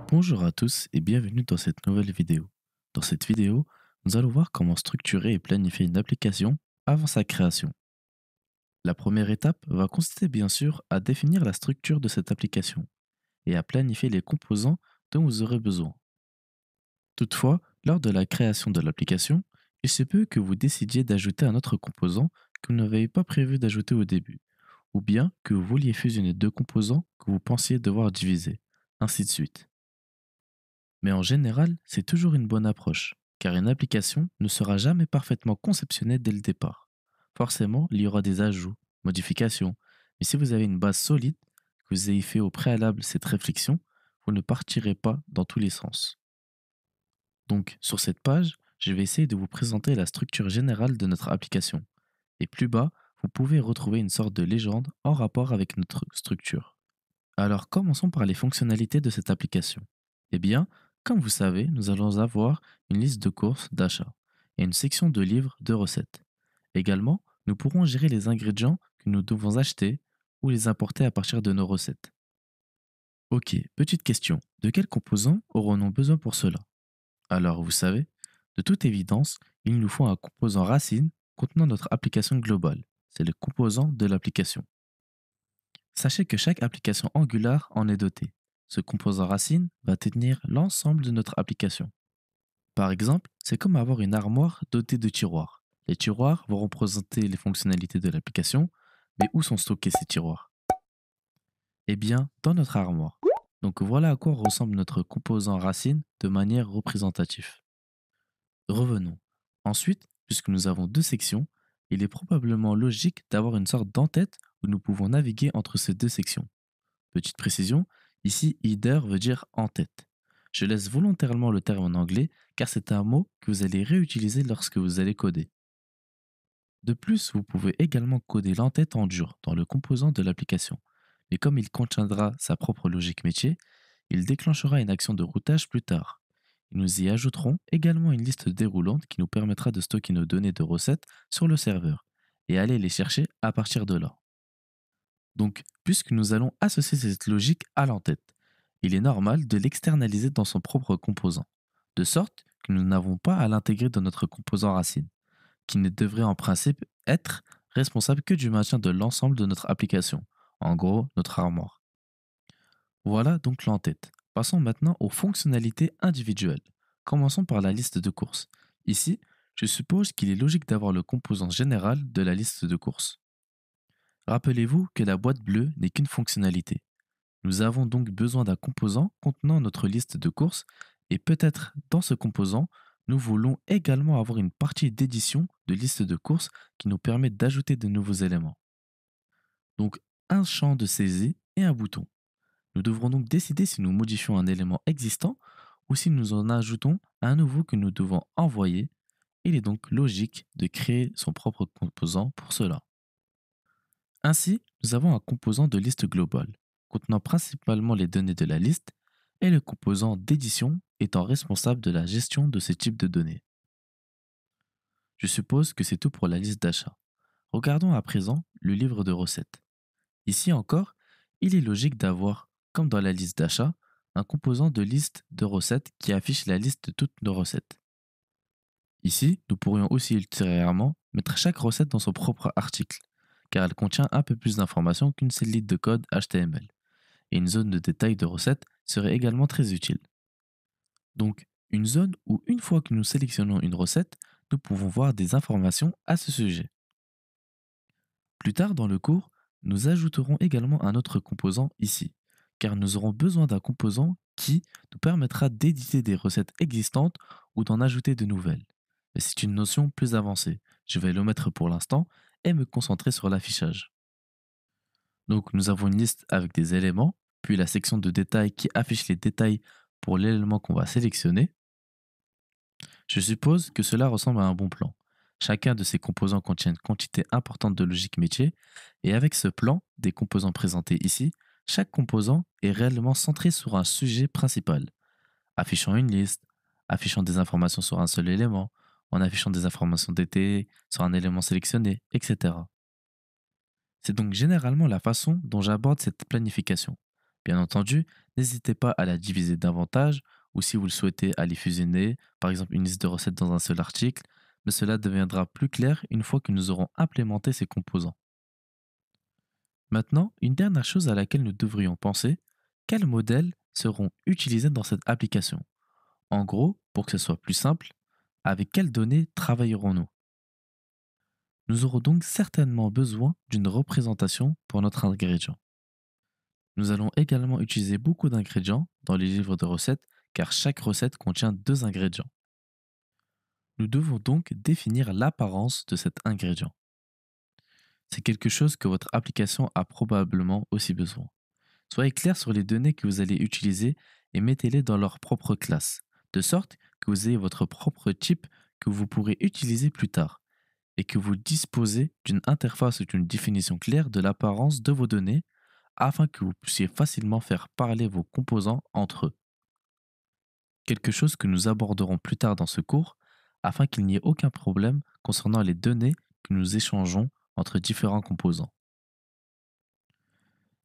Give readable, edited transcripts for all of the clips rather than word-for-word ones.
Bonjour à tous et bienvenue dans cette nouvelle vidéo. Dans cette vidéo, nous allons voir comment structurer et planifier une application avant sa création. La première étape va consister bien sûr à définir la structure de cette application et à planifier les composants dont vous aurez besoin. Toutefois, lors de la création de l'application, il se peut que vous décidiez d'ajouter un autre composant que vous n'avez pas prévu d'ajouter au début, ou bien que vous vouliez fusionner deux composants que vous pensiez devoir diviser, ainsi de suite. Mais en général, c'est toujours une bonne approche, car une application ne sera jamais parfaitement conceptionnée dès le départ. Forcément, il y aura des ajouts, modifications, mais si vous avez une base solide, que vous ayez fait au préalable cette réflexion, vous ne partirez pas dans tous les sens. Donc, sur cette page, je vais essayer de vous présenter la structure générale de notre application. Et plus bas, vous pouvez retrouver une sorte de légende en rapport avec notre structure. Alors, commençons par les fonctionnalités de cette application. Eh bien, comme vous savez, nous allons avoir une liste de courses, d'achats et une section de livres de recettes. Également, nous pourrons gérer les ingrédients que nous devons acheter ou les importer à partir de nos recettes. Ok, petite question. De quels composants aurons-nous besoin pour cela? Alors, vous savez, de toute évidence, il nous faut un composant racine contenant notre application globale. C'est le composant de l'application. Sachez que chaque application Angular en est dotée. Ce composant racine va tenir l'ensemble de notre application. Par exemple, c'est comme avoir une armoire dotée de tiroirs. Les tiroirs vont représenter les fonctionnalités de l'application, mais où sont stockés ces tiroirs? Eh bien, dans notre armoire. Donc voilà à quoi ressemble notre composant racine de manière représentative. Revenons. Ensuite, puisque nous avons deux sections, il est probablement logique d'avoir une sorte d'entête où nous pouvons naviguer entre ces deux sections. Petite précision, ici header veut dire en tête. Je laisse volontairement le terme en anglais car c'est un mot que vous allez réutiliser lorsque vous allez coder. De plus, vous pouvez également coder l'entête en dur dans le composant de l'application. Mais comme il contiendra sa propre logique métier, il déclenchera une action de routage plus tard. Et nous y ajouterons également une liste déroulante qui nous permettra de stocker nos données de recettes sur le serveur et aller les chercher à partir de là. Donc, puisque nous allons associer cette logique à l'entête, il est normal de l'externaliser dans son propre composant, de sorte que nous n'avons pas à l'intégrer dans notre composant racine, qui ne devrait en principe être responsable que du maintien de l'ensemble de notre application, en gros notre armoire. Voilà donc l'entête. Passons maintenant aux fonctionnalités individuelles. Commençons par la liste de courses. Ici, je suppose qu'il est logique d'avoir le composant général de la liste de courses. Rappelez-vous que la boîte bleue n'est qu'une fonctionnalité. Nous avons donc besoin d'un composant contenant notre liste de courses et peut-être dans ce composant, nous voulons également avoir une partie d'édition de liste de courses qui nous permet d'ajouter de nouveaux éléments. Donc un champ de saisie et un bouton. Nous devrons donc décider si nous modifions un élément existant ou si nous en ajoutons un nouveau que nous devons envoyer. Il est donc logique de créer son propre composant pour cela. Ainsi, nous avons un composant de liste globale, contenant principalement les données de la liste, et le composant d'édition étant responsable de la gestion de ces types de données. Je suppose que c'est tout pour la liste d'achat. Regardons à présent le livre de recettes. Ici encore, il est logique d'avoir, comme dans la liste d'achat, un composant de liste de recettes qui affiche la liste de toutes nos recettes. Ici, nous pourrions aussi ultérieurement mettre chaque recette dans son propre article, car elle contient un peu plus d'informations qu'une seule ligne de code HTML. Et une zone de détail de recette serait également très utile. Donc, une zone où une fois que nous sélectionnons une recette, nous pouvons voir des informations à ce sujet. Plus tard dans le cours, nous ajouterons également un autre composant ici, car nous aurons besoin d'un composant qui nous permettra d'éditer des recettes existantes ou d'en ajouter de nouvelles. Mais c'est une notion plus avancée. Je vais l'omettre pour l'instant et me concentrer sur l'affichage. Donc nous avons une liste avec des éléments, puis la section de détails qui affiche les détails pour l'élément qu'on va sélectionner. Je suppose que cela ressemble à un bon plan. Chacun de ces composants contient une quantité importante de logique métier, et avec ce plan, des composants présentés ici, chaque composant est réellement centré sur un sujet principal, affichant une liste, affichant des informations sur un seul élément, en affichant des informations détaillées sur un élément sélectionné, etc. C'est donc généralement la façon dont j'aborde cette planification. Bien entendu, n'hésitez pas à la diviser davantage ou si vous le souhaitez à les fusionner, par exemple une liste de recettes dans un seul article, mais cela deviendra plus clair une fois que nous aurons implémenté ces composants. Maintenant, une dernière chose à laquelle nous devrions penser, quels modèles seront utilisés dans cette application? En gros, pour que ce soit plus simple, avec quelles données travaillerons-nous? Nous aurons donc certainement besoin d'une représentation pour notre ingrédient. Nous allons également utiliser beaucoup d'ingrédients dans les livres de recettes car chaque recette contient deux ingrédients. Nous devons donc définir l'apparence de cet ingrédient. C'est quelque chose que votre application a probablement aussi besoin. Soyez clair sur les données que vous allez utiliser et mettez-les dans leur propre classe, de sorte que vous ayez votre propre type que vous pourrez utiliser plus tard et que vous disposez d'une interface ou d'une définition claire de l'apparence de vos données afin que vous puissiez facilement faire parler vos composants entre eux. Quelque chose que nous aborderons plus tard dans ce cours afin qu'il n'y ait aucun problème concernant les données que nous échangeons entre différents composants.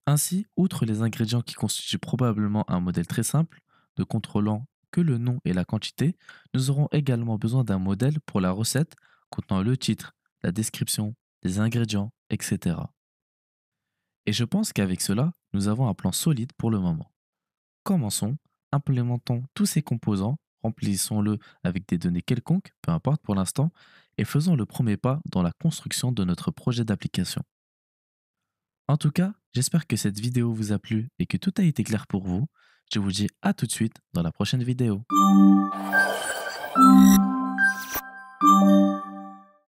Ainsi, outre les ingrédients qui constituent probablement un modèle très simple, ne contrôlant que le nom et la quantité, nous aurons également besoin d'un modèle pour la recette contenant le titre, la description, les ingrédients, etc. Et je pense qu'avec cela, nous avons un plan solide pour le moment. Commençons, implémentons tous ces composants, remplissons-le avec des données quelconques, peu importe pour l'instant, et faisons le premier pas dans la construction de notre projet d'application. En tout cas, j'espère que cette vidéo vous a plu et que tout a été clair pour vous. Je vous dis à tout de suite dans la prochaine vidéo.